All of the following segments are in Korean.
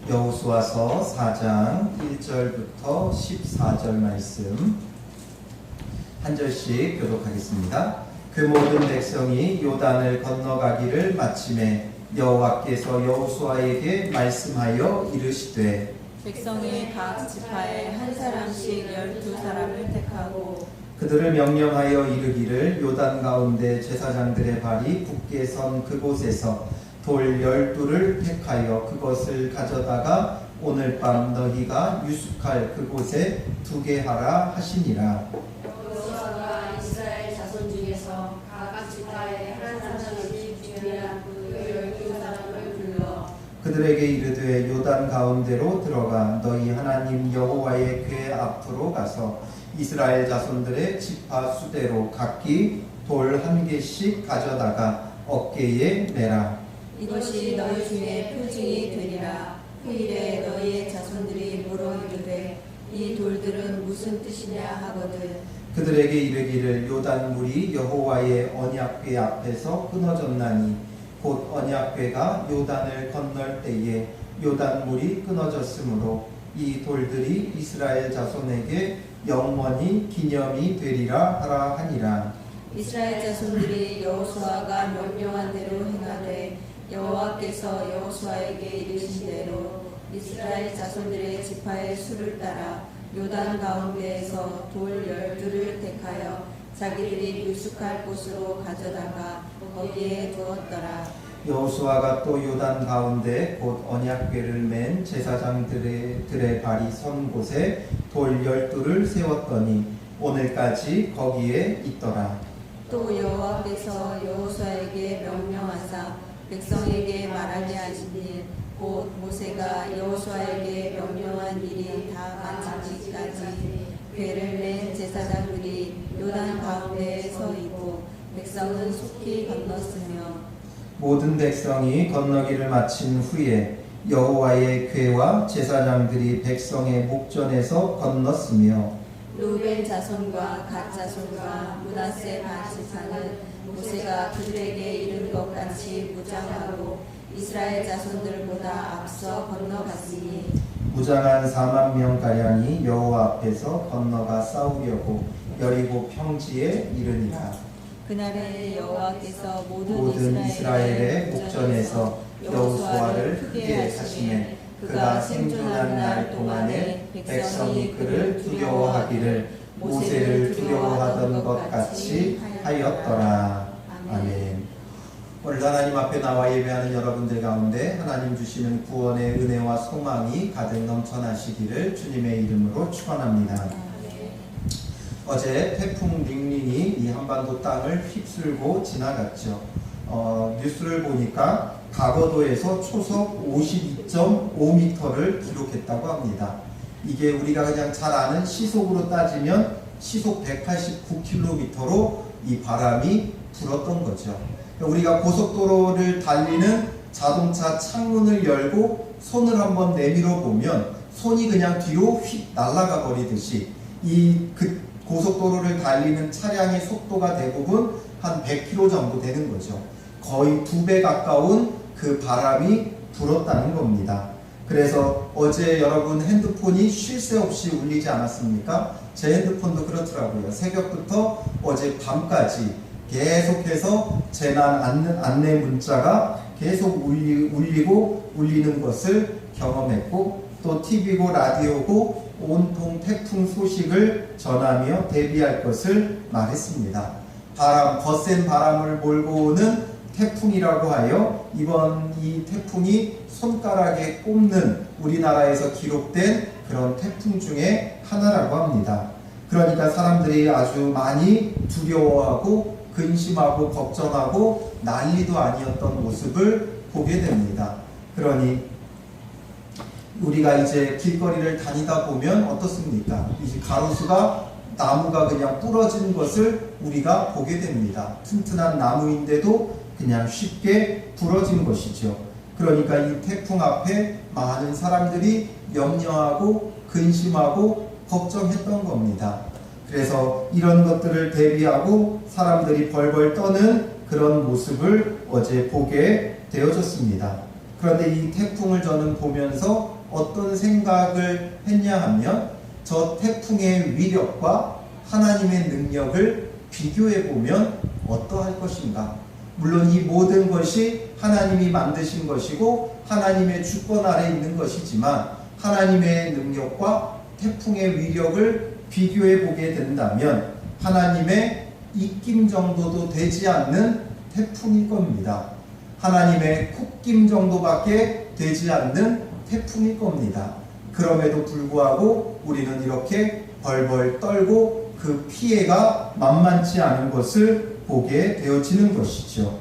여호수아서 4장 1절부터 14절 말씀 한 절씩 교독하겠습니다. 그 모든 백성이 요단을 건너가기를 마침에 여호와께서 여호수아에게 말씀하여 이르시되 백성이 각 지파에 한 사람씩 12사람을 택하고 그들을 명령하여 이르기를 요단 가운데 제사장들의 발이 굳게 선 그곳에서 돌 12를 택하여 그것을 가져다가 오늘 밤 너희가 유숙할 그곳에 두게 하라 하시니라. 여호수아가 이스라엘 자손 중에서 각 지파에 한 사람씩 중요한 그 12사람을 불러 그들에게 이르되 요단 가운데로 들어가 너희 하나님 여호와의 궤 앞으로 가서 이스라엘 자손들의 지파 수대로 각기 돌 1개씩 가져다가 어깨에 매라. 이것이 너희 중에 표징이 되리라. 후일에 너희의 자손들이 물어 이르되 이 돌들은 무슨 뜻이냐 하거든. 그들에게 이르기를 요단 물이 여호와의 언약궤 앞에서 끊어졌나니 곧 언약궤가 요단을 건널 때에 요단 물이 끊어졌으므로 이 돌들이 이스라엘 자손에게 영원히 기념이 되리라 하라 하니라. 이스라엘 자손들이 여호수아가 명령한 대로 행하되 여호와께서 여호수아에게 이르신 대로 이스라엘 자손들의 지파의 수를 따라 요단 가운데에서 돌 12를 택하여 자기들이 유숙할 곳으로 가져다가 거기에 두었더라. 여호수아가 또 요단 가운데 곧 언약궤를 맨 제사장들의 발이 선 곳에 돌 12를 세웠더니 오늘까지 거기에 있더라. 또 여호와께서 여호수아에게 명령하사 백성에게 말하게 하시니 곧 모세가 여호수아에게 명령한 일이 다 마치기까지 궤를 맨 제사장들이 요단 가운데에 서 있고 백성은 속히 건넜으며 모든 백성이 건너기를 마친 후에 여호와의 궤와 제사장들이 백성의 목전에서 건넜으며 루벤 자손과 갓 자손과 므낫세 반지파는 모세가 그들에게 이른 것 같이 무장하고 이스라엘 자손들보다 앞서 건너갔으니 무장한 4만 명가량이 여호와 앞에서 건너가 싸우려고 여리고 평지에 이르니라. 그날에 여호와께서 모든 이스라엘의 목전에서 여호수아를 크게 하시매 그가 생존한 날 동안에 백성이 그를 두려워하기를 모세를 두려워하던 것 같이 하였더라. 아멘. 오늘 하나님 앞에 나와 예배하는 여러분들 가운데 하나님 주시는 구원의 은혜와 소망이 가득 넘쳐나시기를 주님의 이름으로 축원합니다. 어제 태풍 링링이 이 한반도 땅을 휩쓸고 지나갔죠. 뉴스를 보니까 가거도에서 초속 52.5m를 기록했다고 합니다. 이게 우리가 그냥 잘 아는 시속으로 따지면 시속 189km로 이 바람이 불었던 거죠. 우리가 고속도로를 달리는 자동차 창문을 열고 손을 한번 내밀어 보면 손이 그냥 뒤로 휙 날아가 버리듯이 그 고속도로를 달리는 차량의 속도가 대부분 한 100km 정도 되는 거죠. 거의 2배 가까운 그 바람이 불었다는 겁니다. 그래서 어제 여러분 핸드폰이 쉴 새 없이 울리지 않았습니까? 제 핸드폰도 그렇더라고요. 새벽부터 어제 밤까지 계속해서 재난 안내 문자가 계속 울리는 것을 경험했고 또 TV고 라디오고 온통 태풍 소식을 전하며 대비할 것을 말했습니다. 거센 바람을 몰고 오는 태풍이라고 하여 이번 이 태풍이 손가락에 꼽는 우리나라에서 기록된 그런 태풍 중에 하나라고 합니다. 그러니까 사람들이 아주 많이 두려워하고 근심하고 걱정하고 난리도 아니었던 모습을 보게 됩니다. 그러니 우리가 이제 길거리를 다니다 보면 어떻습니까? 이제 가로수가 나무가 그냥 부러진 것을 우리가 보게 됩니다. 튼튼한 나무인데도 그냥 쉽게 부러진 것이죠. 그러니까 이 태풍 앞에 많은 사람들이 염려하고 근심하고 걱정했던 겁니다. 그래서 이런 것들을 대비하고 사람들이 벌벌 떠는 그런 모습을 어제 보게 되어졌습니다. 그런데 이 태풍을 저는 보면서 어떤 생각을 했냐 하면 저 태풍의 위력과 하나님의 능력을 비교해 보면 어떠할 것인가. 물론 이 모든 것이 하나님이 만드신 것이고 하나님의 주권 아래 있는 것이지만 하나님의 능력과 태풍의 위력을 비교해 보게 된다면 하나님의 입김 정도도 되지 않는 태풍일 겁니다. 하나님의 콧김 정도밖에 되지 않는 태풍일 겁니다. 그럼에도 불구하고 우리는 이렇게 벌벌 떨고 그 피해가 만만치 않은 것을 보게 되어지는 것이죠.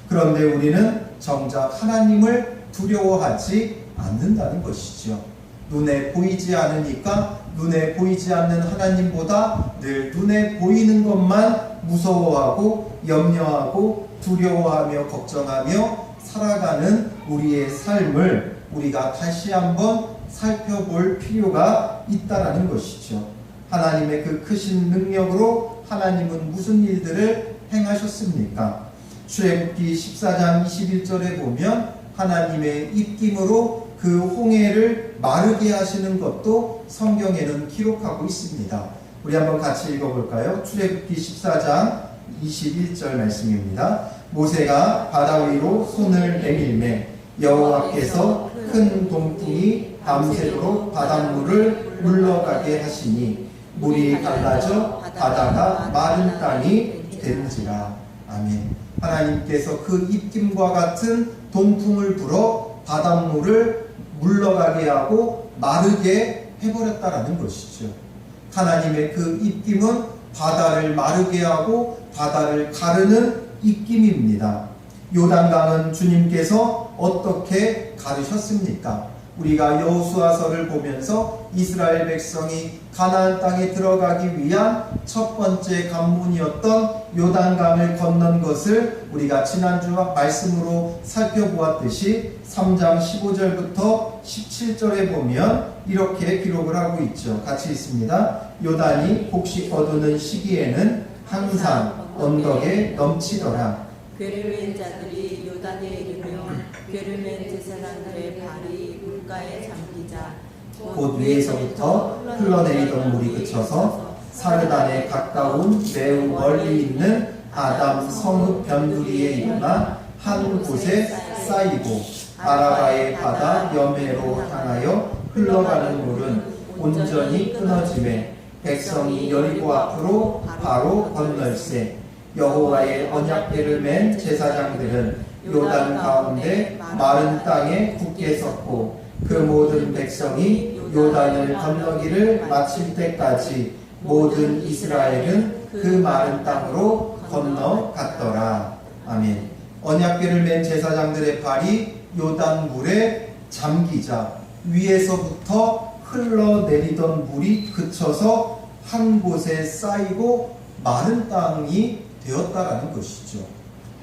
그런데 우리는 정작 하나님을 두려워하지 않는다는 것이죠. 눈에 보이지 않으니까 눈에 보이지 않는 하나님보다 늘 눈에 보이는 것만 무서워하고 염려하고 두려워하며 걱정하며 살아가는 우리의 삶을 우리가 다시 한번 살펴볼 필요가 있다라는 것이죠. 하나님의 그 크신 능력으로 하나님은 무슨 일들을 행하셨습니까? 출애굽기 14장 21절에 보면 하나님의 입김으로 그 홍해를 마르게 하시는 것도 성경에는 기록하고 있습니다. 우리 한번 같이 읽어볼까요? 출애굽기 14장 21절 말씀입니다. 모세가 바다 위로 손을 내밀매 여호와께서 큰 동풍이 밤새도록 바닷물을 물러가게 하시니 물이 갈라져 바다가 마른 땅이 된지라. 아멘. 하나님께서 그 입김과 같은 동풍을 불어 바닷물을 물러가게 하고 마르게 해버렸다라는 것이죠. 하나님의 그 입김은 바다를 마르게 하고 바다를 가르는 입김입니다. 요단강은 주님께서 어떻게 가르셨습니까? 우리가 여호수아서를 보면서 이스라엘 백성이 가나안 땅에 들어가기 위한 첫 번째 관문이었던 요단강을 건넌 것을 우리가 지난주 말씀으로 살펴보았듯이 3장 15절부터 17절에 보면 이렇게 기록을 하고 있죠. 같이 있습니다. 요단이 곡식 거두는 시기에는 항상 언덕에 넘치더라. 괴를 맨 자들이 요단에 이르며 괴를 맨 제사장들의 발이 물가에 잠기자 곧 위에서부터 흘러내리던 물이 그쳐서 사르단에 가까운 매우 멀리 있는 아담 성읍 변두리에 일어나 한 곳에 쌓이고 아라바의 바다 여매로 향하여 흘러가는 물은 온전히 끊어지매 백성이 여리고 앞으로 바로 건널세. 여호와의 언약궤를 맨 제사장들은 요단 가운데 마른 땅에 굳게 섰고 그 모든 백성이 요단을 건너기를 마칠 때까지 모든 이스라엘은 그 마른 땅으로 건너갔더라. 아멘. 언약궤를 맨 제사장들의 발이 요단 물에 잠기자 위에서부터 흘러내리던 물이 그쳐서 한 곳에 쌓이고 마른 땅이 되었다라는 것이죠.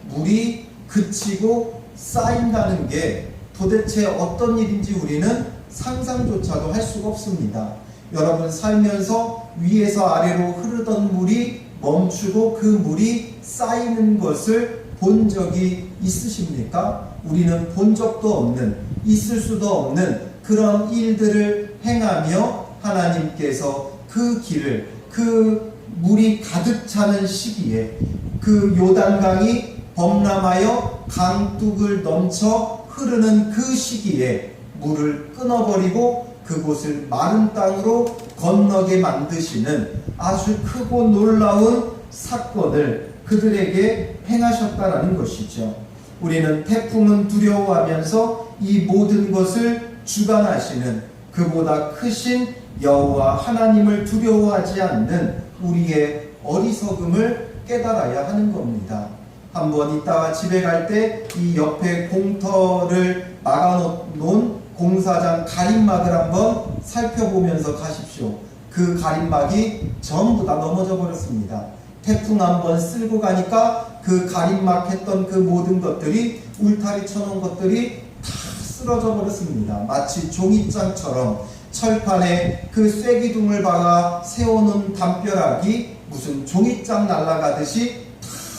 물이 그치고 쌓인다는 게 도대체 어떤 일인지 우리는 상상조차도 할 수가 없습니다. 여러분 살면서 위에서 아래로 흐르던 물이 멈추고 그 물이 쌓이는 것을 본 적이 있으십니까? 우리는 본 적도 없는, 있을 수도 없는 그런 일들을 행하며 하나님께서 그 길을, 그 물이 가득 차는 시기에 그 요단강이 범람하여 강둑을 넘쳐 흐르는 그 시기에 물을 끊어버리고 그곳을 마른 땅으로 건너게 만드시는 아주 크고 놀라운 사건을 그들에게 행하셨다라는 것이죠. 우리는 태풍은 두려워하면서 이 모든 것을 주관하시는 그보다 크신 여호와 하나님을 두려워하지 않는 우리의 어리석음을 깨달아야 하는 겁니다. 한번 이따가 집에 갈 때 이 옆에 공터를 막아놓은 공사장 가림막을 한번 살펴보면서 가십시오. 그 가림막이 전부 다 넘어져 버렸습니다. 태풍 한번 쓸고 가니까 그 가림막 했던 그 모든 것들이 울타리 쳐놓은 것들이 다 쓰러져 버렸습니다. 마치 종이장처럼 철판에 그 쐐기둥을 박아 세워놓은 담벼락이 무슨 종이장 날아가듯이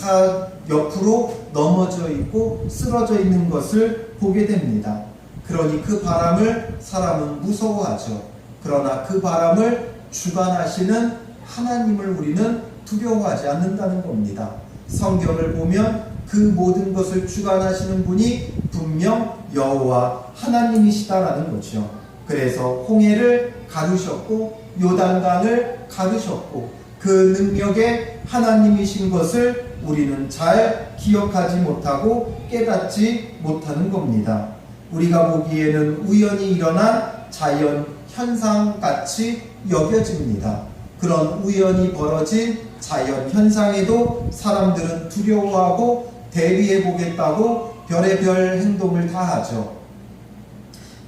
다 옆으로 넘어져 있고 쓰러져 있는 것을 보게 됩니다. 그러니 그 바람을 사람은 무서워하죠. 그러나 그 바람을 주관하시는 하나님을 우리는 두려워하지 않는다는 겁니다. 성경을 보면 그 모든 것을 주관하시는 분이 분명 여호와 하나님이시다라는 거죠. 그래서 홍해를 가르셨고 요단강을 가르셨고 그 능력의 하나님이신 것을 우리는 잘 기억하지 못하고 깨닫지 못하는 겁니다. 우리가 보기에는 우연히 일어난 자연 현상같이 여겨집니다. 그런 우연히 벌어진 자연 현상에도 사람들은 두려워하고 대비해 보겠다고 별의별 행동을 다 하죠.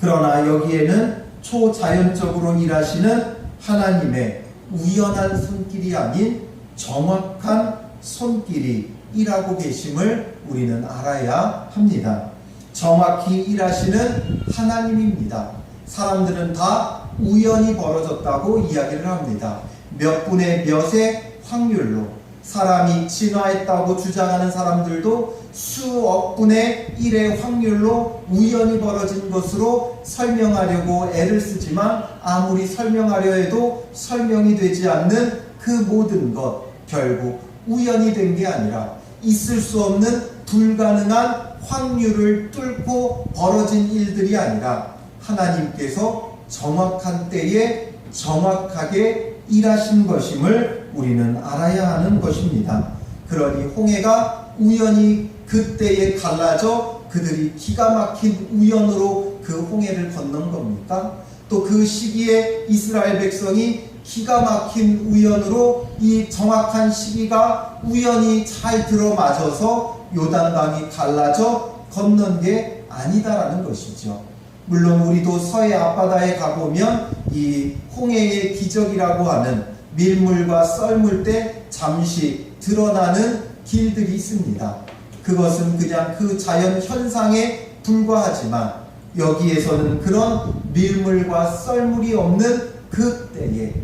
그러나 여기에는 초자연적으로 일하시는 하나님의 우연한 손길이 아닌 정확한 손길이 일하고 계심을 우리는 알아야 합니다. 정확히 일하시는 하나님입니다. 사람들은 다 우연히 벌어졌다고 이야기를 합니다. 몇 분의 몇의 확률로 사람이 진화했다고 주장하는 사람들도 수억 분의 1의 확률로 우연히 벌어진 것으로 설명하려고 애를 쓰지만 아무리 설명하려 해도 설명이 되지 않는 그 모든 것, 결국 우연히 된 게 아니라 있을 수 없는 불가능한 확률을 뚫고 벌어진 일들이 아니라 하나님께서 정확한 때에 정확하게 일하신 것임을 우리는 알아야 하는 것입니다. 그러니 홍해가 우연히 그때에 갈라져 그들이 기가 막힌 우연으로 그 홍해를 건넌 겁니까? 또 그 시기에 이스라엘 백성이 기가 막힌 우연으로 이 정확한 시기가 우연히 잘 들어맞아서 요단강이 갈라져 건넌 게 아니다라는 것이죠. 물론 우리도 서해 앞바다에 가보면 이 홍해의 기적이라고 하는 밀물과 썰물 때 잠시 드러나는 길들이 있습니다. 그것은 그냥 그 자연 현상에 불과하지만 여기에서는 그런 밀물과 썰물이 없는 그때에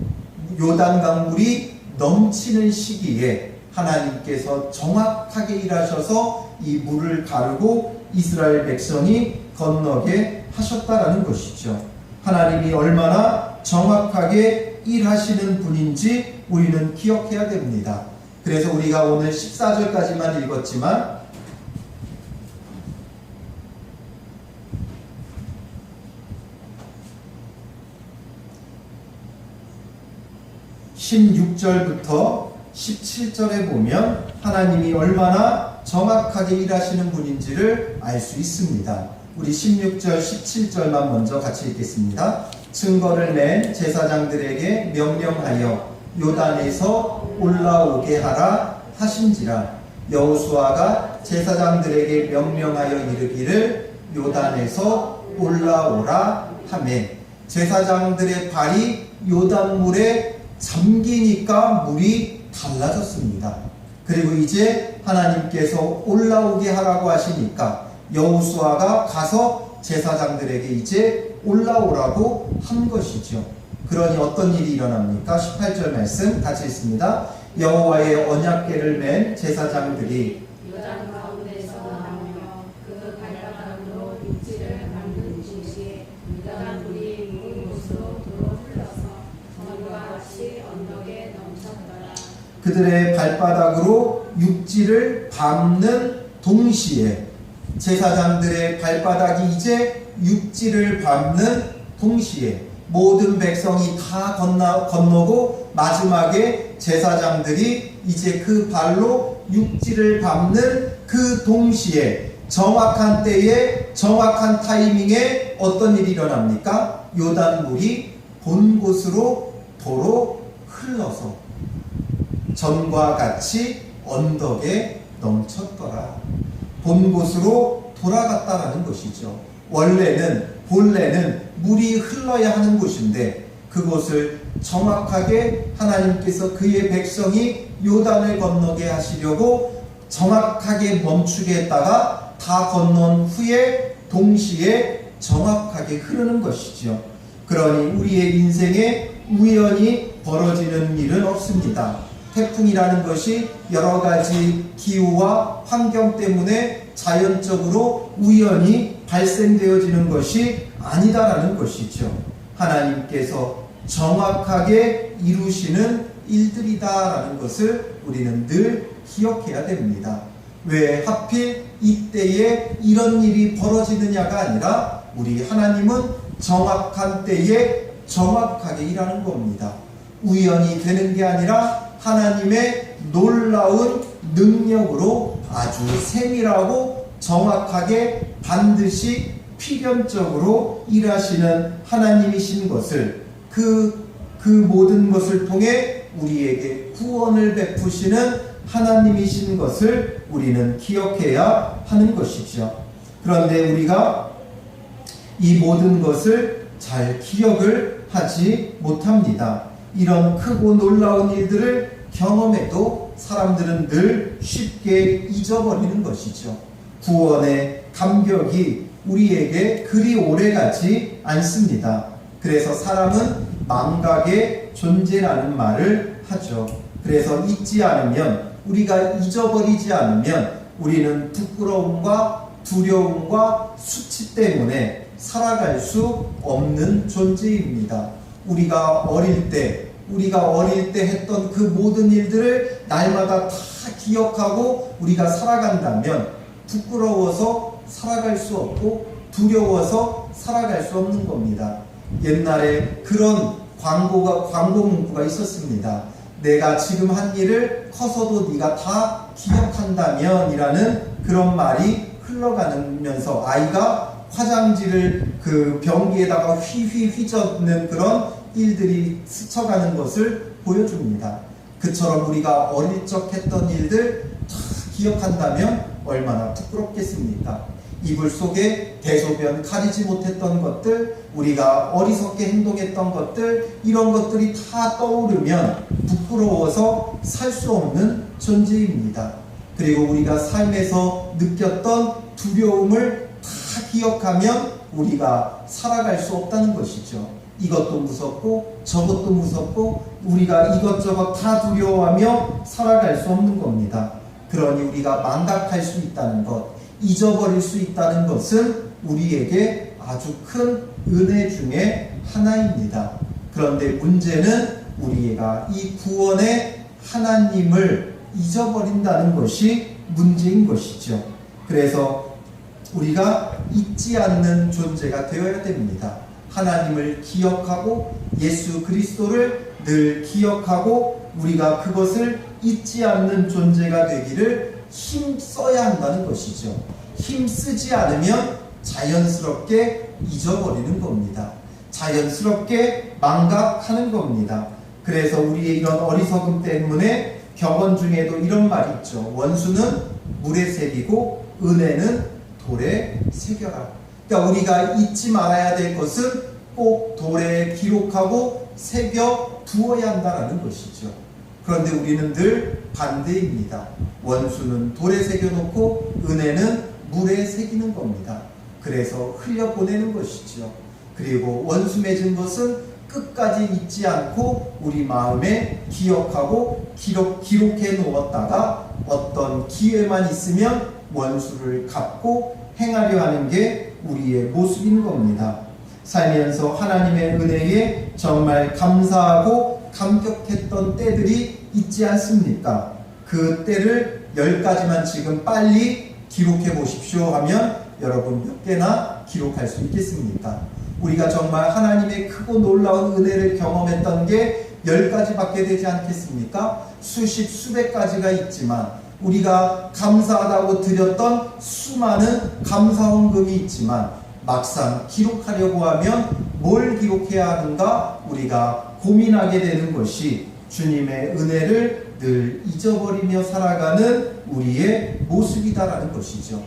요단강 물이 넘치는 시기에 하나님께서 정확하게 일하셔서 이 물을 가르고 이스라엘 백성이 건너게 하셨다라는 것이죠. 하나님이 얼마나 정확하게 일하시는 분인지 우리는 기억해야 됩니다. 그래서 우리가 오늘 14절까지만 읽었지만 16절부터 17절에 보면 하나님이 얼마나 정확하게 일하시는 분인지를 알 수 있습니다. 우리 16절, 17절만 먼저 같이 읽겠습니다. 증거를 낸 제사장들에게 명령하여 요단에서 올라오게 하라 하신지라. 여호수아가 제사장들에게 명령하여 이르기를 요단에서 올라오라 하매 제사장들의 발이 요단물에 잠기니까 물이 달라졌습니다. 그리고 이제 하나님께서 올라오게 하라고 하시니까 여호수아가 가서 제사장들에게 이제 올라오라고 한 것이죠. 그러니 어떤 일이 일어납니까? 18절 말씀 같이 읽습니다. 여호와의 언약궤를 맨 제사장들이 요단 가운데서 나오며 그 발바닥으로 육지를 밟는 중시에 요단 물이 문 곳으로 도로 흘러서 전과 같이 언덕에 넘쳤더라. 그들의 발바닥으로 육지를 밟는 동시에 제사장들의 발바닥이 이제 육지를 밟는 동시에 모든 백성이 다 건너고 마지막에 제사장들이 이제 그 발로 육지를 밟는 그 동시에 정확한 때에 정확한 타이밍에 어떤 일이 일어납니까? 요단물이 본 곳으로 도로 흘러서 전과 같이 언덕에 넘쳤더라. 본 곳으로 돌아갔다라는 것이죠. 본래는 물이 흘러야 하는 곳인데 그곳을 정확하게 하나님께서 그의 백성이 요단을 건너게 하시려고 정확하게 멈추게 했다가 다 건넌 후에 동시에 정확하게 흐르는 것이죠. 그러니 우리의 인생에 우연히 벌어지는 일은 없습니다. 태풍이라는 것이 여러 가지 기후와 환경 때문에 자연적으로 우연히 발생되어지는 것이 아니다라는 것이죠. 하나님께서 정확하게 이루시는 일들이다라는 것을 우리는 늘 기억해야 됩니다. 왜 하필 이때에 이런 일이 벌어지느냐가 아니라 우리 하나님은 정확한 때에 정확하게 일하는 겁니다. 우연히 되는 게 아니라 하나님의 놀라운 능력으로 아주 세밀하고 정확하게 반드시 필연적으로 일하시는 하나님이신 것을 그 모든 것을 통해 우리에게 구원을 베푸시는 하나님이신 것을 우리는 기억해야 하는 것이죠. 그런데 우리가 이 모든 것을 잘 기억을 하지 못합니다. 이런 크고 놀라운 일들을 경험해도 사람들은 늘 쉽게 잊어버리는 것이죠. 구원의 감격이 우리에게 그리 오래가지 않습니다. 그래서 사람은 망각의 존재라는 말을 하죠. 그래서 잊지 않으면, 우리가 잊어버리지 않으면 우리는 부끄러움과 두려움과 수치 때문에 살아갈 수 없는 존재입니다. 우리가 어릴 때 했던 그 모든 일들을 날마다 다 기억하고 우리가 살아간다면 부끄러워서 살아갈 수 없고 두려워서 살아갈 수 없는 겁니다. 옛날에 그런 광고 문구가 있었습니다. 내가 지금 한 일을 커서도 네가 다 기억한다면 이라는 그런 말이 흘러가면서 아이가 화장지를 그 변기에다가 휘휘 휘젓는 그런 일들이 스쳐가는 것을 보여줍니다. 그처럼 우리가 어릴 적 했던 일들 다 기억한다면 얼마나 부끄럽겠습니까? 이불 속에 대소변 가리지 못했던 것들, 우리가 어리석게 행동했던 것들, 이런 것들이 다 떠오르면 부끄러워서 살 수 없는 존재입니다. 그리고 우리가 삶에서 느꼈던 두려움을 다 기억하면 우리가 살아갈 수 없다는 것이죠. 이것도 무섭고 저것도 무섭고 우리가 이것저것 다 두려워하며 살아갈 수 없는 겁니다. 그러니 우리가 망각할 수 있다는 것, 잊어버릴 수 있다는 것은 우리에게 아주 큰 은혜 중에 하나입니다. 그런데 문제는 우리가 이 구원의 하나님을 잊어버린다는 것이 문제인 것이죠. 그래서 우리가 잊지 않는 존재가 되어야 됩니다. 하나님을 기억하고 예수 그리스도를 늘 기억하고 우리가 그것을 잊지 않는 존재가 되기를 힘써야 한다는 것이죠. 힘쓰지 않으면 자연스럽게 잊어버리는 겁니다. 자연스럽게 망각하는 겁니다. 그래서 우리의 이런 어리석음 때문에 격언 중에도 이런 말이 있죠. 원수는 물에 새기고 은혜는 돌에 새겨라. 그러니까 우리가 잊지 말아야 될 것은 꼭 돌에 기록하고 새겨 두어야 한다는 것이죠. 그런데 우리는 늘 반대입니다. 원수는 돌에 새겨놓고 은혜는 물에 새기는 겁니다. 그래서 흘려보내는 것이죠. 그리고 원수 맺은 것은 끝까지 잊지 않고 우리 마음에 기억하고 기록해 놓았다가 어떤 기회만 있으면 원수를 갚고 행하려 하는 게 우리의 모습인 겁니다. 살면서 하나님의 은혜에 정말 감사하고 감격했던 때들이 있지 않습니까? 그 때를 10가지만 지금 빨리 기록해 보십시오 하면 여러분 몇 개나 기록할 수 있겠습니까? 우리가 정말 하나님의 크고 놀라운 은혜를 경험했던 게 10가지밖에 되지 않겠습니까? 수십 수백 가지가 있지만 우리가 감사하다고 드렸던 수많은 감사헌금이 있지만 막상 기록하려고 하면 뭘 기록해야 하는가 우리가 고민하게 되는 것이 주님의 은혜를 늘 잊어버리며 살아가는 우리의 모습이다라는 것이죠.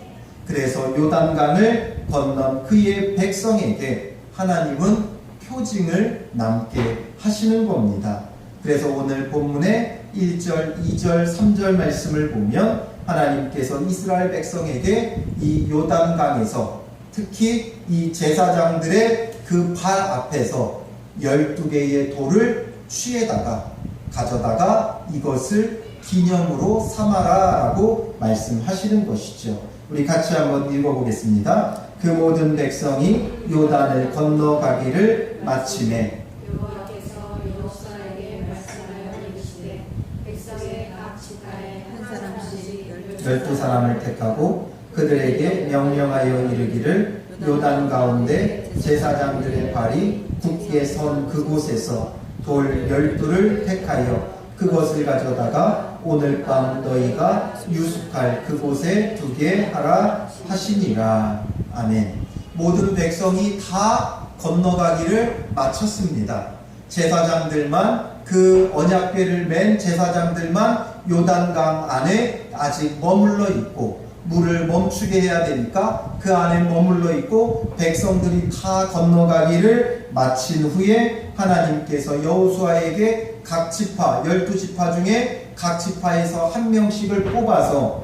그래서 요단강을 건넌 그의 백성에게 하나님은 표징을 남게 하시는 겁니다. 그래서 오늘 본문의 1절, 2절, 3절 말씀을 보면 하나님께서 이스라엘 백성에게 이 요단강에서 특히 이 제사장들의 그 발 앞에서 12개의 돌을 취에다가 가져다가 이것을 기념으로 삼아라 라고 말씀하시는 것이죠. 우리 같이 한번 읽어보겠습니다. 그 모든 백성이 요단을 건너가기를 마치매 여호와께서 여호수아에게 말씀하여 이르시되 백성의 각 지파에 한 사람씩 12사람을 택하고 그들에게 명령하여 이르기를 요단 가운데 제사장들의 발이 굳게 선 그곳에서 돌 12를 택하여 그것을 가져다가 오늘 밤 너희가 유숙할 그곳에 두게 하라 하시니라. 아멘. 모든 백성이 다 건너가기를 마쳤습니다. 제사장들만, 그 언약궤를 맨 제사장들만 요단강 안에 아직 머물러 있고, 물을 멈추게 해야 되니까 그 안에 머물러 있고, 백성들이 다 건너가기를 마친 후에 하나님께서 여호수아에게 각 지파, 12지파 중에 각 지파에서 한 명씩을 뽑아서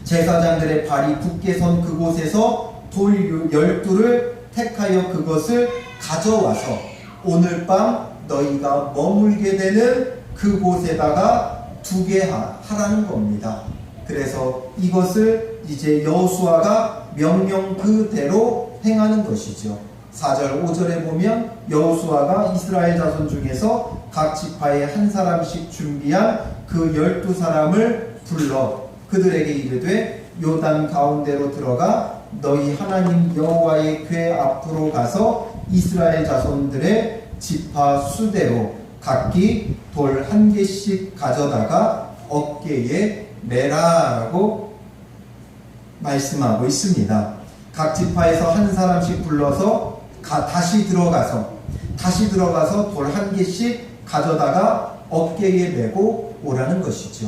제사장들의 발이 굳게 선 그곳에서 돌 12를 택하여 그것을 가져와서 오늘 밤 너희가 머물게 되는 그곳에다가 두게 하라는 겁니다. 그래서 이것을 이제 여호수아가 명령 그대로 행하는 것이죠. 4절 5절에 보면 여호수아가 이스라엘 자손 중에서 각 지파에 한 사람씩 준비한 그 12사람을 불러 그들에게 이르되 요단 가운데로 들어가 너희 하나님 여호와의 궤 앞으로 가서 이스라엘 자손들의 지파 수대로 각기 돌 한 개씩 가져다가 어깨에 매라라고 말씀하고 있습니다. 각 지파에서 한 사람씩 불러서 다시 들어가서 돌 한 개씩 가져다가 어깨에 메고 오라는 것이죠.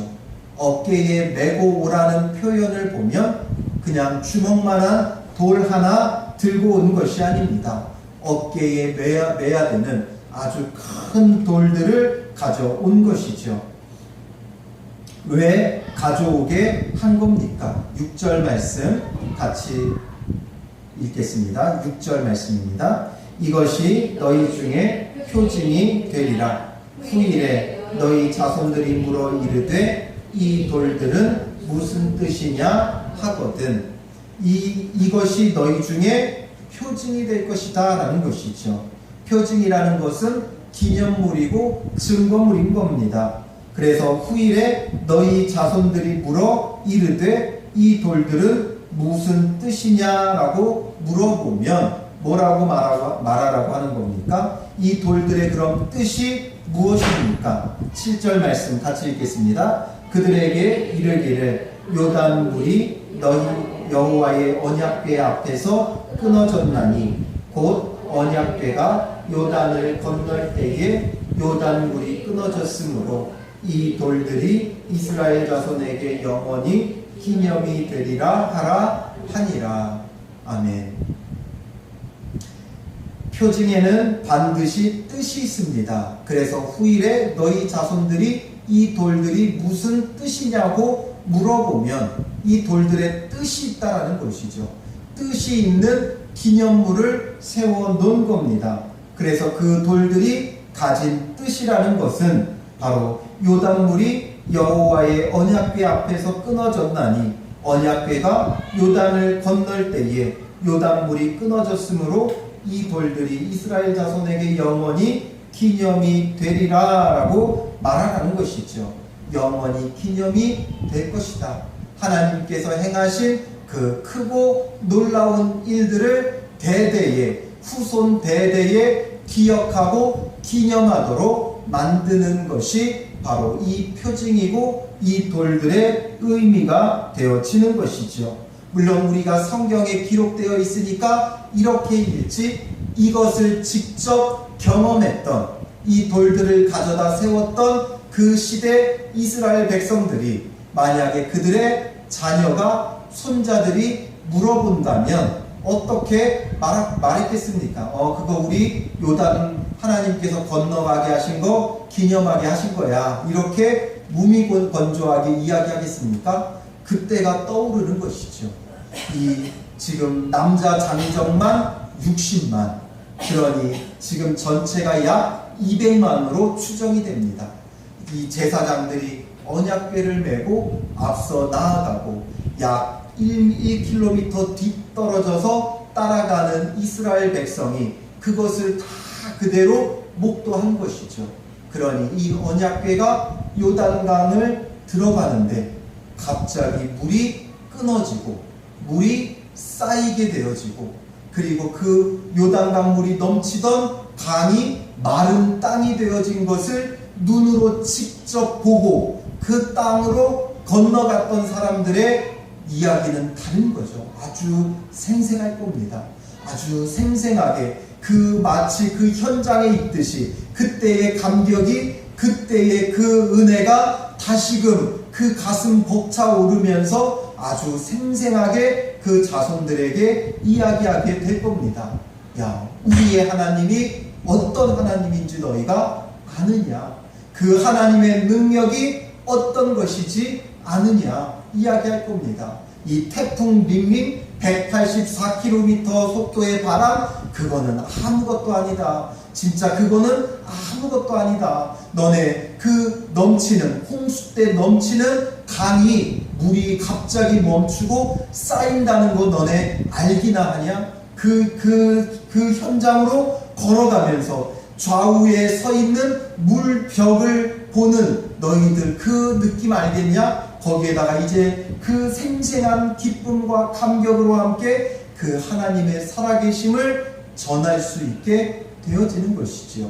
어깨에 메고 오라는 표현을 보면 그냥 주먹만한 돌 하나 들고 온 것이 아닙니다. 어깨에 매야 되는 아주 큰 돌들을 가져온 것이죠. 왜 가져오게 한 겁니까? 6절 말씀 같이 읽겠습니다. 6절 말씀입니다. 이것이 너희 중에 표징이 되리라. 후일에 너희 자손들이 물어 이르되 이 돌들은 무슨 뜻이냐 하거든. 이것이 너희 중에 표징이 될 것이다 라는 것이죠. 표징이라는 것은 기념물이고 증거물인 겁니다. 그래서 후일에 너희 자손들이 물어 이르되 이 돌들은 무슨 뜻이냐라고 물어보면 뭐라고 말하라고 하는 겁니까? 이 돌들의 그럼 뜻이 무엇입니까? 7절 말씀 같이 읽겠습니다. 그들에게 이르기를 요단 물이 너희 여호와의 언약궤 앞에서 끊어졌나니 곧 언약궤가 요단을 건널 때에 요단 물이 끊어졌으므로 이 돌들이 이스라엘 자손에게 영원히 기념이 되리라 하라 하니라. 아멘. 표징에는 반드시 뜻이 있습니다. 그래서 후일에 너희 자손들이 이 돌들이 무슨 뜻이냐고 물어보면 이 돌들의 뜻이 있다라는 것이죠. 뜻이 있는 기념물을 세워 놓은 겁니다. 그래서 그 돌들이 가진 뜻이라는 것은 바로 요단물이 여호와의 언약궤 앞에서 끊어졌나니 언약궤가 요단을 건널 때에 요단물이 끊어졌으므로 이 돌들이 이스라엘 자손에게 영원히 기념이 되리라 라고 말하라는 것이죠. 영원히 기념이 될 것이다. 하나님께서 행하신 그 크고 놀라운 일들을 대대에 후손 대대에 기억하고 기념하도록 만드는 것이 바로 이 표징이고 이 돌들의 의미가 되어지는 것이죠. 물론 우리가 성경에 기록되어 있으니까 이렇게 읽지, 이것을 직접 경험했던 이 돌들을 가져다 세웠던 그 시대 이스라엘 백성들이 만약에 그들의 자녀가 손자들이 물어본다면 어떻게 말했겠습니까? 그거 우리 요단 하나님께서 건너가게 하신 거 기념하게 하신 거야. 이렇게 무미건조하게 이야기하겠습니까? 그때가 떠오르는 것이죠. 이 지금 남자 장정만 60만, 그러니 지금 전체가 약 200만으로 추정이 됩니다. 이 제사장들이 언약궤를 메고 앞서 나아가고 약 1km 뒤떨어져서 따라가는 이스라엘 백성이 그것을 다 그대로 목도한 것이죠. 그러니 이 언약궤가 요단강을 들어가는데 갑자기 물이 끊어지고 물이 쌓이게 되어지고, 그리고 그 요단강 물이 넘치던 강이 마른 땅이 되어진 것을 눈으로 직접 보고 그 땅으로 건너갔던 사람들의 이야기는 다른 거죠. 아주 생생할 겁니다. 아주 생생하게 마치 그 현장에 있듯이 그때의 감격이, 그때의 그 은혜가 다시금 그 가슴 벅차오르면서 아주 생생하게 그 자손들에게 이야기하게 될 겁니다. 야, 우리의 하나님이 어떤 하나님인지 너희가 아느냐? 그 하나님의 능력이 어떤 것이지 아느냐? 이야기할 겁니다. 이 태풍 밍밍 184km 속도의 바람, 그거는 아무것도 아니다. 진짜 그거는 아무것도 아니다. 너네 그 넘치는 홍수 때 넘치는 강이 물이 갑자기 멈추고 쌓인다는 거 너네 알기나 하냐? 그 현장으로 걸어가면서 좌우에 서 있는 물벽을 보는 너희들 그 느낌 알겠냐? 거기에다가 이제 그 생생한 기쁨과 감격으로 함께 그 하나님의 살아계심을 전할 수 있게 되어지는 것이지요.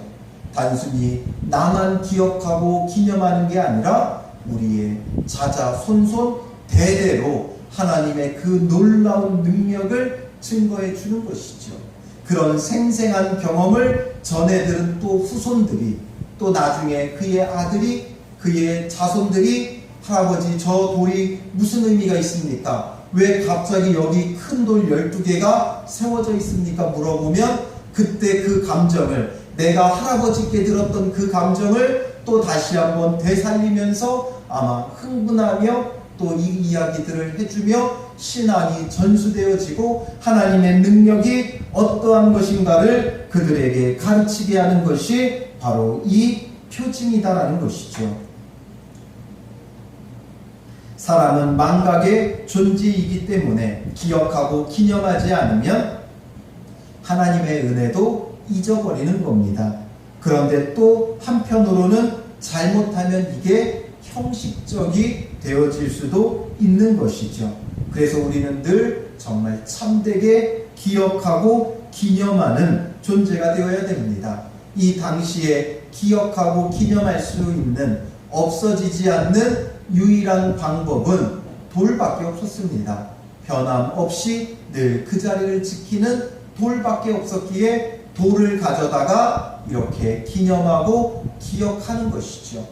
단순히 나만 기억하고 기념하는 게 아니라 우리의 자자손손 대대로 하나님의 그 놀라운 능력을 증거해 주는 것이죠. 그런 생생한 경험을 전해들은 또 후손들이, 또 나중에 그의 아들이, 그의 자손들이 할아버지 저 돌이 무슨 의미가 있습니까? 왜 갑자기 여기 큰 돌 12개가 세워져 있습니까? 물어보면 그때 그 감정을, 내가 할아버지께 들었던 그 감정을 또 다시 한번 되살리면서 아마 흥분하며 또 이 이야기들을 해주며 신앙이 전수되어지고 하나님의 능력이 어떠한 것인가를 그들에게 가르치게 하는 것이 바로 이 표징이다라는 것이죠. 사람은 망각의 존재이기 때문에 기억하고 기념하지 않으면 하나님의 은혜도 잊어버리는 겁니다. 그런데 또 한편으로는 잘못하면 이게 형식적이 되어질 수도 있는 것이죠. 그래서 우리는 늘 정말 참되게 기억하고 기념하는 존재가 되어야 됩니다. 이 당시에 기억하고 기념할 수 있는, 없어지지 않는 유일한 방법은 돌밖에 없었습니다. 변함없이 늘 그 자리를 지키는 돌밖에 없었기에 돌을 가져다가 이렇게 기념하고 기억하는 것이죠.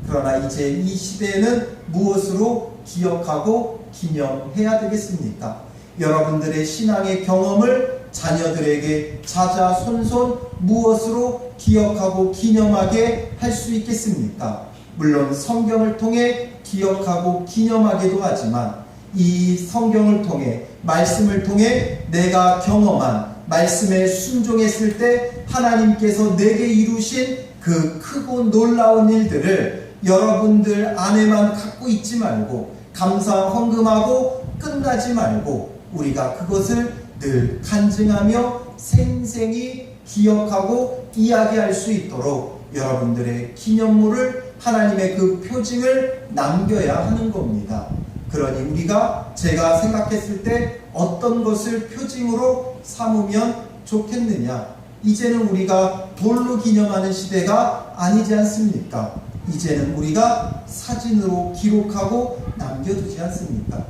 그러나 이제 이 시대에는 무엇으로 기억하고 기념해야 되겠습니까? 여러분들의 신앙의 경험을 자녀들에게 자자손손 무엇으로 기억하고 기념하게 할 수 있겠습니까? 물론 성경을 통해 기억하고 기념하기도 하지만 이 성경을 통해, 말씀을 통해 내가 경험한, 말씀에 순종했을 때 하나님께서 내게 이루신 그 크고 놀라운 일들을 여러분들 안에만 갖고 있지 말고, 감사 헌금하고 끝나지 말고 우리가 그것을 늘 간증하며 생생히 기억하고 이야기할 수 있도록 여러분들의 기념물을, 하나님의 그 표징을 남겨야 하는 겁니다. 그러니 우리가, 제가 생각했을 때 어떤 것을 표징으로 삼으면 좋겠느냐? 이제는 우리가 돌로 기념하는 시대가 아니지 않습니까? 이제는 우리가 사진으로 기록하고 남겨두지 않습니까?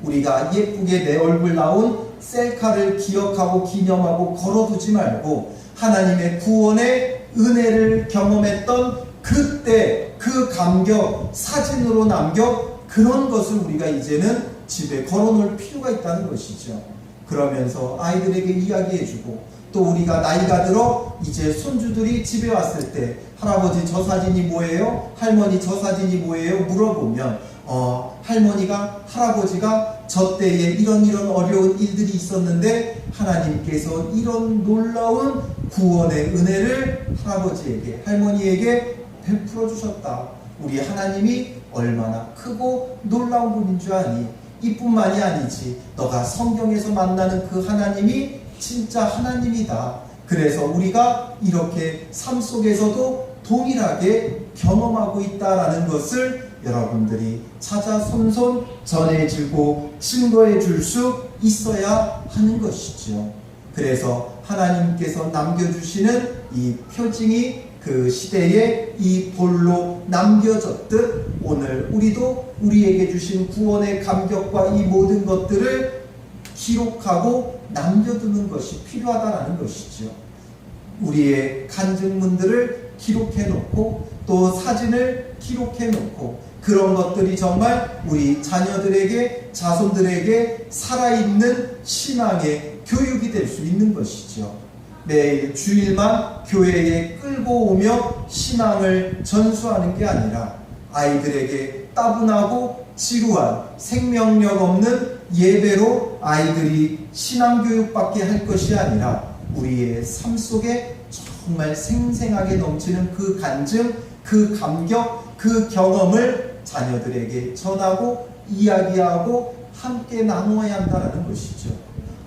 우리가 예쁘게 내 얼굴 나온 셀카를 기억하고 기념하고 걸어두지 말고 하나님의 구원의 은혜를 경험했던 그때 그 감격 사진으로 남겨, 그런 것을 우리가 이제는 집에 걸어놓을 필요가 있다는 것이죠. 그러면서 아이들에게 이야기해주고, 또 우리가 나이가 들어 이제 손주들이 집에 왔을 때 할아버지 저 사진이 뭐예요? 할머니 저 사진이 뭐예요? 물어보면 할머니가, 할아버지가 저 때에 이런 어려운 일들이 있었는데 하나님께서 이런 놀라운 구원의 은혜를 할아버지에게, 할머니에게 베풀어 주셨다. 우리 하나님이 얼마나 크고 놀라운 분인 줄 아니? 이뿐만이 아니지. 너가 성경에서 만나는 그 하나님이 진짜 하나님이다. 그래서 우리가 이렇게 삶 속에서도 동일하게 경험하고 있다라는 것을 여러분들이 찾아 손손 전해주고 증거해 줄 수 있어야 하는 것이죠. 그래서 하나님께서 남겨주시는 이 표징이 그 시대에 이 볼로 남겨졌듯 오늘 우리도 우리에게 주신 구원의 감격과 이 모든 것들을 기록하고 남겨두는 것이 필요하다는 것이죠. 우리의 간증문들을 기록해 놓고 또 사진을 기록해 놓고 그런 것들이 정말 우리 자녀들에게 자손들에게 살아있는 신앙의 교육이 될 수 있는 것이죠. 매일 주일만 교회에 끌고 오며 신앙을 전수하는 게 아니라 아이들에게 따분하고 지루한 생명력 없는 예배로 아이들이 신앙교육받게 할 것이 아니라 우리의 삶 속에 정말 생생하게 넘치는 그 간증, 그 감격, 그 경험을 자녀들에게 전하고 이야기하고 함께 나누어야 한다는 것이죠.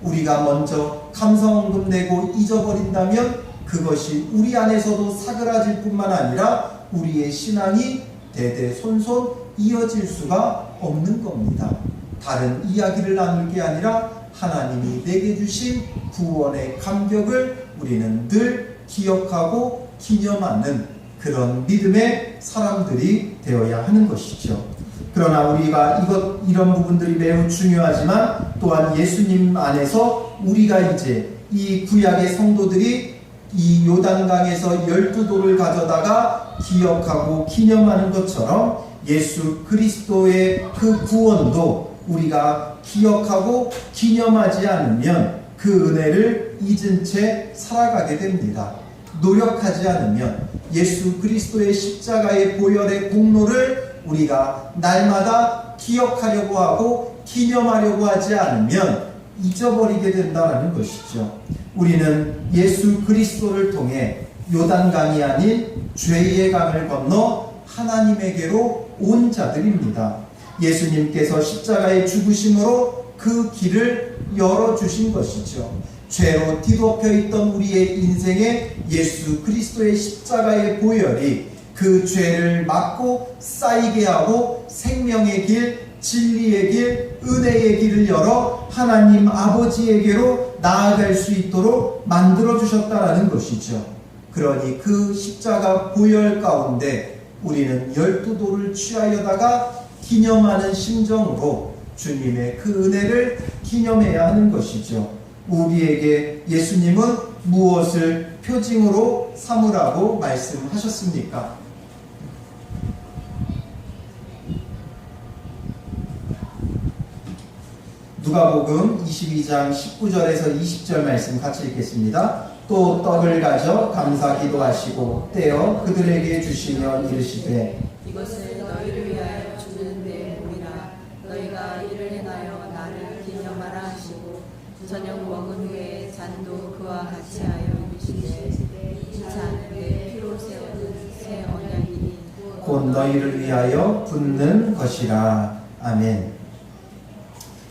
우리가 먼저 감성언급 내고 잊어버린다면 그것이 우리 안에서도 사그라질 뿐만 아니라 우리의 신앙이 대대손손 이어질 수가 없는 겁니다. 다른 이야기를 나눌 게 아니라 하나님이 내게 주신 구원의 감격을 우리는 늘 기억하고 기념하는 그런 믿음의 사람들이 되어야 하는 것이죠. 그러나 우리가 이런 부분들이 매우 중요하지만 또한 예수님 안에서 우리가 이제 이 구약의 성도들이 이 요단강에서 12돌을 가져다가 기억하고 기념하는 것처럼 예수 그리스도의 그 구원도 우리가 기억하고 기념하지 않으면 그 은혜를 잊은 채 살아가게 됩니다. 노력하지 않으면 예수 그리스도의 십자가의 보혈의 공로를 우리가 날마다 기억하려고 하고 기념하려고 하지 않으면 잊어버리게 된다는 것이죠. 우리는 예수 그리스도를 통해 요단강이 아닌 죄의 강을 건너 하나님에게로 온 자들입니다. 예수님께서 십자가의 죽으심으로 그 길을 열어주신 것이죠. 죄로 뒤덮여 있던 우리의 인생에 예수 그리스도의 십자가의 보혈이 그 죄를 막고 쌓이게 하고 생명의 길, 진리의 길, 은혜의 길을 열어 하나님 아버지에게로 나아갈 수 있도록 만들어 주셨다라는 것이죠. 그러니 그 십자가 보혈 가운데 우리는 12돌을 취하여다가 기념하는 심정으로 주님의 그 은혜를 기념해야 하는 것이죠. 우리에게 예수님은 무엇을 표징으로 삼으라고 말씀하셨습니까? 누가복음 22장 19절에서 20절 말씀 같이 읽겠습니다. 또 떡을 가져 감사 기도하시고 떼어 그들에게 주시며 이르시되 이것은 너희를 위하여 주는 내 몸이라. 너희가 이를 행하여 나를 기념하라 하시고 저녁 먹은 후에 잔도 그와 같이 하여 이르시되 이 잔은 내 피로 세우는 새 언약이니 곧 너희를 위하여 붓는 것이라. 아멘.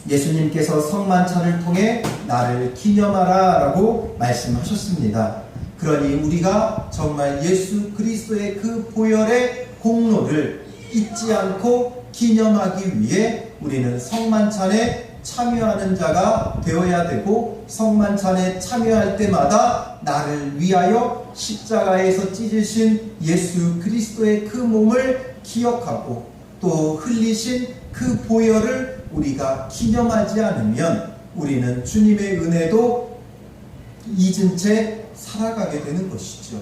예수님께서 성만찬을 통해 나를 기념하라 라고 말씀하셨습니다. 그러니 우리가 정말 예수 그리스도의 그 보혈의 공로를 잊지 않고 기념하기 위해 우리는 성만찬에 참여하는 자가 되어야 되고, 성만찬에 참여할 때마다 나를 위하여 십자가에서 찢으신 예수 그리스도의 그 몸을 기억하고 또 흘리신 그 보혈을 우리가 기념하지 않으면 우리는 주님의 은혜도 잊은 채 살아가게 되는 것이죠.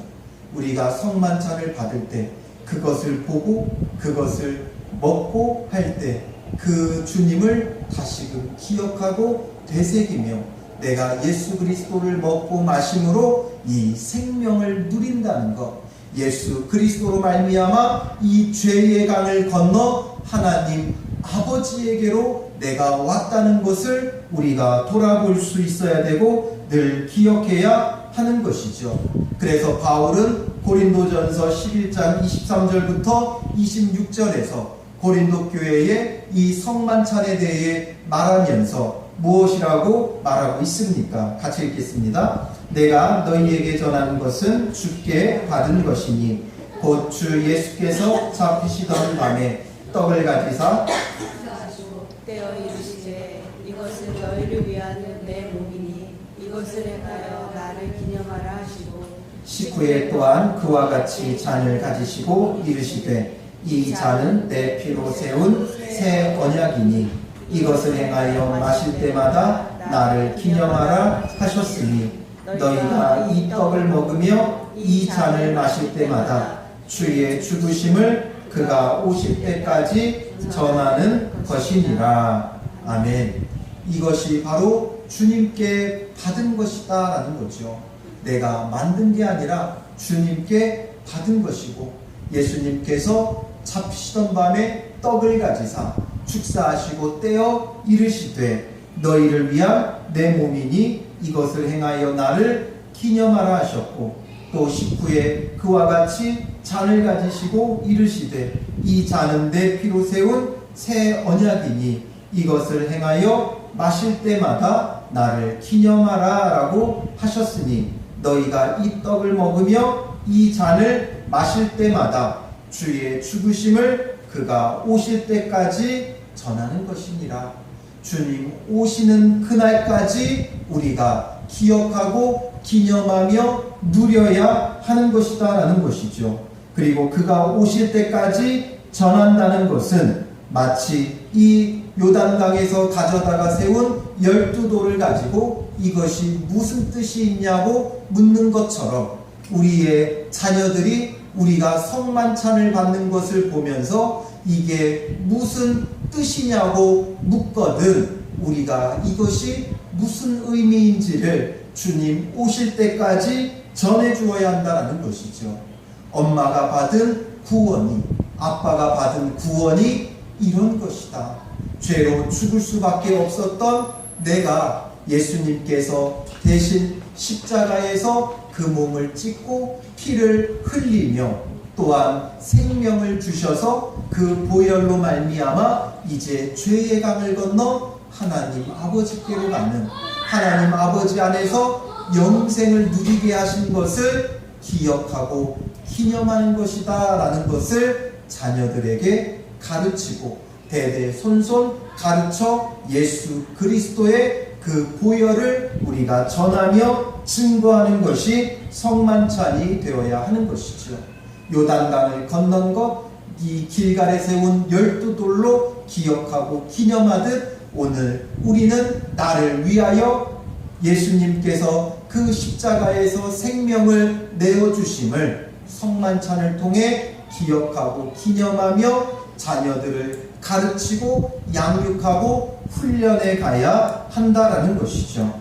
우리가 성만찬을 받을 때 그것을 보고 그것을 먹고 할 때 그 주님을 다시금 기억하고 되새기며 내가 예수 그리스도를 먹고 마심으로 이 생명을 누린다는 것, 예수 그리스도로 말미암아 이 죄의 강을 건너 하나님 아버지에게로 내가 왔다는 것을 우리가 돌아볼 수 있어야 되고 늘 기억해야 하는 것이죠. 그래서 바울은 고린도전서 11장 23절부터 26절에서 고린도 교회에 이 성만찬에 대해 말하면서 무엇이라고 말하고 있습니까? 같이 읽겠습니다. 내가 너희에게 전하는 것은 주께 받은 것이니 곧 주 예수께서 잡히시던 밤에 떡을 가지사 떼어 이르시되 이것은 너희를 위한 내 몸이니 이것을 행하여 나를 기념하라 하시고 식후에 또한 그와 같이 잔을 가지시고 이르시되 이 잔은 내 피로 세운 새 언약이니 이것을 행하여 마실 때마다 나를 기념하라 하셨으니 너희가 이 떡을 먹으며 이 잔을 마실 때마다 주의 죽으심을 그가 오실 때까지 전하는 것이니라. 아멘. 이것이 바로 주님께 받은 것이다 라는 거죠. 내가 만든 게 아니라 주님께 받은 것이고, 예수님께서 잡히시던 밤에 떡을 가지사 축사하시고 떼어 이르시되 너희를 위한 내 몸이니 이것을 행하여 나를 기념하라 하셨고, 또 식후에 그와 같이 잔을 가지시고 이르시되 이 잔은 내 피로 세운 새 언약이니 이것을 행하여 마실 때마다 나를 기념하라 라고 하셨으니 너희가 이 떡을 먹으며 이 잔을 마실 때마다 주의 죽으심을 그가 오실 때까지 전하는 것이니라. 주님 오시는 그날까지 우리가 기억하고 기념하며 누려야 하는 것이다 라는 것이죠. 그리고 그가 오실 때까지 전한다는 것은 마치 이 요단강에서 가져다가 세운 12돌을 가지고 이것이 무슨 뜻이 있냐고 묻는 것처럼 우리의 자녀들이 우리가 성만찬을 받는 것을 보면서 이게 무슨 뜻이냐고 묻거든 우리가 이것이 무슨 의미인지를 주님 오실 때까지 전해주어야 한다는 것이죠. 엄마가 받은 구원이, 아빠가 받은 구원이 이런 것이다. 죄로 죽을 수밖에 없었던 내가 예수님께서 대신 십자가에서 그 몸을 찢고 피를 흘리며 또한 생명을 주셔서 그 보혈로 말미암아 이제 죄의 강을 건너 하나님 아버지께로 가는, 하나님 아버지 안에서 영생을 누리게 하신 것을 기억하고 기념하는 것이다 라는 것을 자녀들에게 가르치고 대대손손 가르쳐 예수 그리스도의 그 보혈을 우리가 전하며 증거하는 것이 성만찬이 되어야 하는 것이죠. 요단강을 건넌 것, 이 길갈에 세운 12돌로 기억하고 기념하듯 오늘 우리는 나를 위하여 예수님께서 그 십자가에서 생명을 내어주심을 성만찬을 통해 기억하고 기념하며 자녀들을 가르치고 양육하고 훈련해 가야 한다라는 것이죠.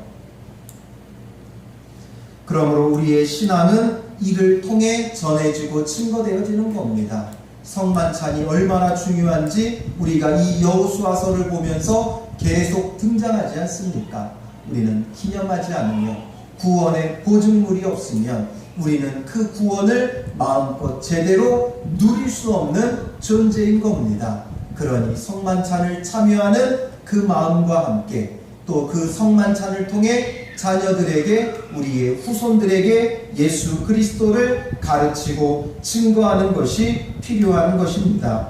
그러므로 우리의 신앙은 이를 통해 전해지고 증거되어지는 겁니다. 성만찬이 얼마나 중요한지 우리가 이 여호수아서를 보면서 계속 등장하지 않습니까? 우리는 기념하지 않으며 구원의 보증물이 없으면 우리는 그 구원을 마음껏 제대로 누릴 수 없는 존재인 겁니다. 그러니 성만찬을 참여하는 그 마음과 함께 또 그 성만찬을 통해 자녀들에게, 우리의 후손들에게 예수 그리스도를 가르치고 증거하는 것이 필요한 것입니다.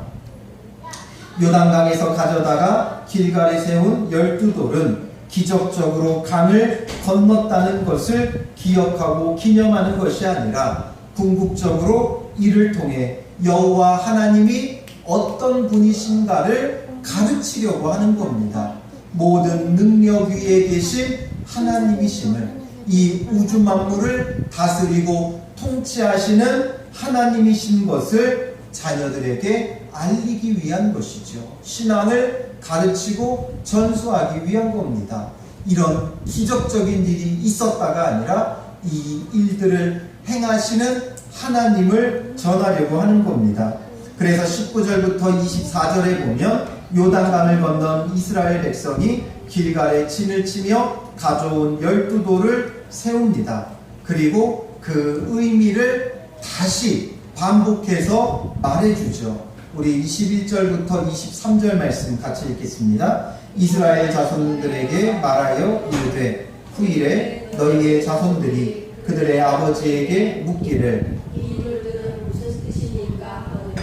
요단강에서 가져다가 길갈에 세운 12돌은 기적적으로 강을 건넜다는 것을 기억하고 기념하는 것이 아니라 궁극적으로 이를 통해 여호와 하나님이 어떤 분이신가를 가르치려고 하는 겁니다. 모든 능력 위에 계신 하나님이심을, 이 우주 만물을 다스리고 통치하시는 하나님이신 것을 자녀들에게 알리기 위한 것이죠. 신앙을 가르치고 전수하기 위한 겁니다. 이런 기적적인 일이 있었다가 아니라 이 일들을 행하시는 하나님을 전하려고 하는 겁니다. 그래서 19절부터 24절에 보면 요단강을 건넌 이스라엘 백성이 길갈에 진을 치며 가져온 12돌을 세웁니다. 그리고 그 의미를 다시 반복해서 말해주죠. 우리 21절부터 23절 말씀 같이 읽겠습니다. 이스라엘 자손들에게 말하여 이르되 후일에 너희의 자손들이 그들의 아버지에게 묻기를 이 돌들은 무슨 뜻입니까 하거늘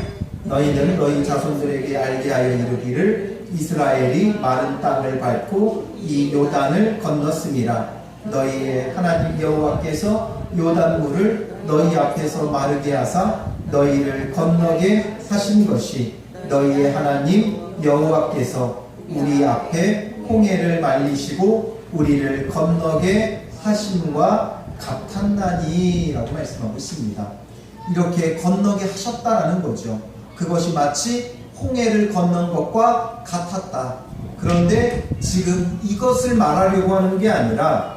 너희는 너희 자손들에게 알게 하여 이르기를 이스라엘이 마른 땅을 밟고 이 요단을 건넜음이라. 너희의 하나님 여호와께서 요단물을 너희 앞에서 마르게 하사 너희를 건너게 하신 것이 너희의 하나님 여호와께서 우리 앞에 홍해를 말리시고 우리를 건너게 하심과 같았나니 라고 말씀하고 있습니다. 이렇게 건너게 하셨다라는 거죠. 그것이 마치 홍해를 건넌 것과 같았다. 그런데 지금 이것을 말하려고 하는 게 아니라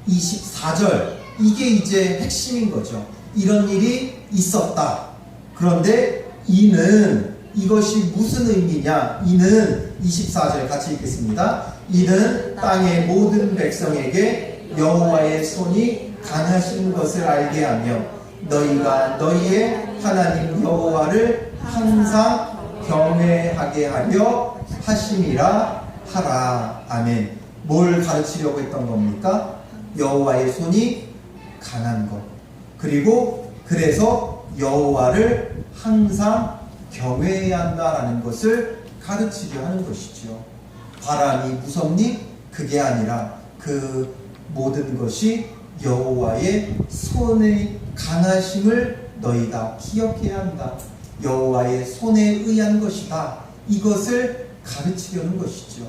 24절, 이게 이제 핵심인 거죠. 이런 일이 있었다. 그런데 이는, 이것이 무슨 의미냐? 이는 24절 같이 읽겠습니다. 이는 땅의 모든 백성에게 여호와의 손이 강하신 것을 알게 하며 너희가 너희의 하나님 여호와를 항상 경외하게 하려 하심이라 하라. 아멘. 뭘 가르치려고 했던 겁니까? 여호와의 손이 강한 것. 그리고 그래서 여호와를 항상 경외해야 한다라는 것을 가르치려 하는 것이죠. 바람이 무섭니? 그게 아니라 그 모든 것이 여호와의 손의 강하심을 너희가 기억해야 한다. 여호와의 손에 의한 것이다. 이것을 가르치려는 것이죠.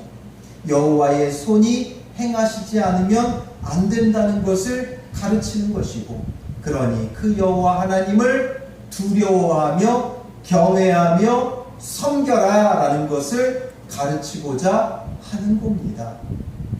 여호와의 손이 행하시지 않으면 안 된다는 것을 가르치는 것이고, 그러니 그 여호와 하나님을 두려워하며 경외하며 섬겨라 라는 것을 가르치고자 하는 겁니다.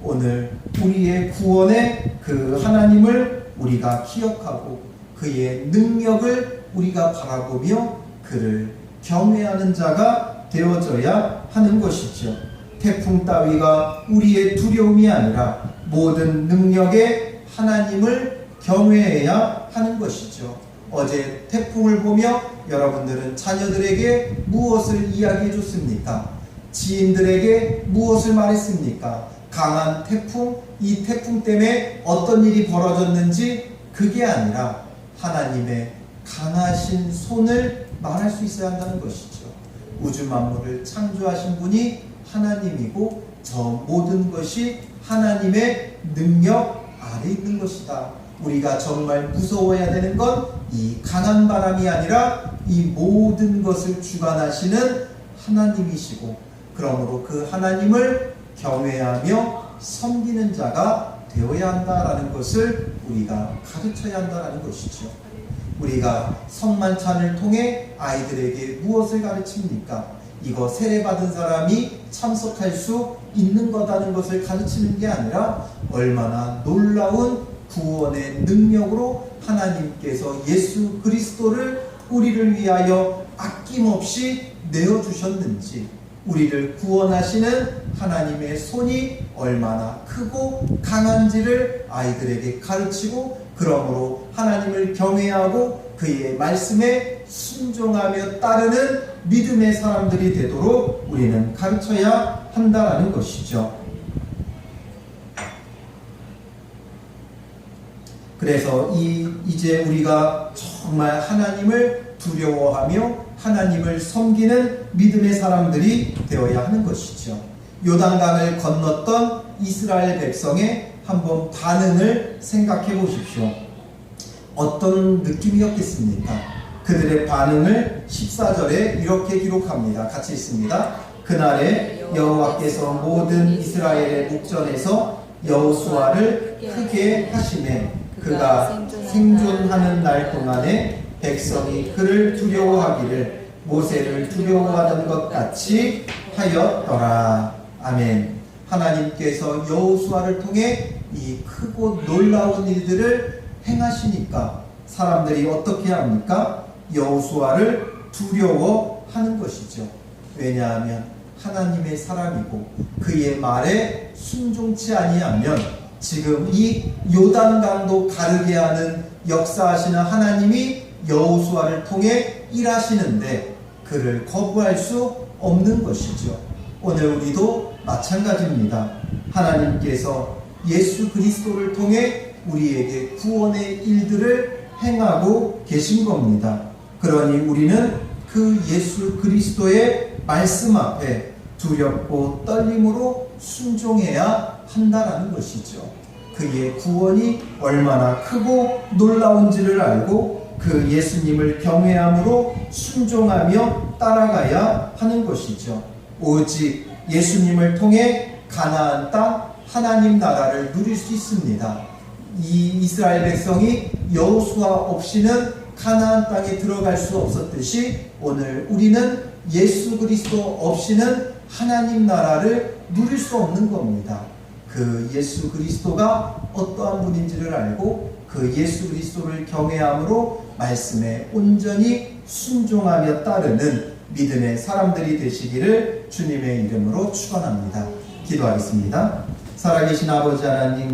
오늘 우리의 구원의 그 하나님을 우리가 기억하고 그의 능력을 우리가 바라보며 그를 경외하는 자가 되어져야 하는 것이죠. 태풍 따위가 우리의 두려움이 아니라 모든 능력의 하나님을 경외해야 하는 것이죠. 어제 태풍을 보며 여러분들은 자녀들에게 무엇을 이야기해 줬습니까? 지인들에게 무엇을 말했습니까? 강한 태풍, 이 태풍 때문에 어떤 일이 벌어졌는지 그게 아니라 하나님의 강하신 손을 말할 수 있어야 한다는 것이죠. 우주 만물을 창조하신 분이 하나님이고 저 모든 것이 하나님의 능력 아래 있는 것이다. 우리가 정말 무서워해야 되는 건 이 강한 바람이 아니라 이 모든 것을 주관하시는 하나님이시고, 그러므로 그 하나님을 경외하며 섬기는 자가 되어야 한다라는 것을 우리가 가르쳐야 한다라는 것이죠. 우리가 성만찬을 통해 아이들에게 무엇을 가르칩니까? 이거 세례받은 사람이 참석할 수 있는 거다는 것을 가르치는 게 아니라 얼마나 놀라운 구원의 능력으로 하나님께서 예수 그리스도를 우리를 위하여 아낌없이 내어주셨는지, 우리를 구원하시는 하나님의 손이 얼마나 크고 강한지를 아이들에게 가르치고, 그러므로 하나님을 경외하고 그의 말씀에 순종하며 따르는 믿음의 사람들이 되도록 우리는 가르쳐야 한다는 것이죠. 그래서 이제 우리가 정말 하나님을 두려워하며 하나님을 섬기는 믿음의 사람들이 되어야 하는 것이죠. 요단강을 건넜던 이스라엘 백성의 한번 반응을 생각해 보십시오. 어떤 느낌이었겠습니까? 그들의 반응을 14절에 이렇게 기록합니다. 같이 읽습니다. 그날에 여호와께서 모든 이스라엘의 목전에서 여호수아를 크게 하시매 그가 생존하는 날 동안에 백성이 그를 두려워하기를 모세를 두려워하는 것 같이 하였더라. 아멘. 하나님께서 여호수아를 통해 이 크고 놀라운 일들을 행하시니까 사람들이 어떻게 합니까? 여호수아를 두려워하는 것이죠. 왜냐하면 하나님의 사람이고 그의 말에 순종치 아니하면 지금 이 요단강도 가르게 하는 역사하시는 하나님이 여호수아를 통해 일하시는데 그를 거부할 수 없는 것이죠. 오늘 우리도 마찬가지입니다. 하나님께서 예수 그리스도를 통해 우리에게 구원의 일들을 행하고 계신 겁니다. 그러니 우리는 그 예수 그리스도의 말씀 앞에 두렵고 떨림으로 순종해야 한다라는 것이죠. 그의 구원이 얼마나 크고 놀라운지를 알고 그 예수님을 경외함으로 순종하며 따라가야 하는 것이죠. 오직 예수님을 통해 가나안 땅 하나님 나라를 누릴 수 있습니다. 이 이스라엘 백성이 여호수아 없이는 가나안 땅에 들어갈 수 없었듯이 오늘 우리는 예수 그리스도 없이는 하나님 나라를 누릴 수 없는 겁니다. 그 예수 그리스도가 어떠한 분인지를 알고 그 예수 그리스도를 경외함으로 말씀에 온전히 순종하며 따르는 믿음의 사람들이 되시기를 주님의 이름으로 축원합니다. 기도하겠습니다. 살아계신 아버지 하나님,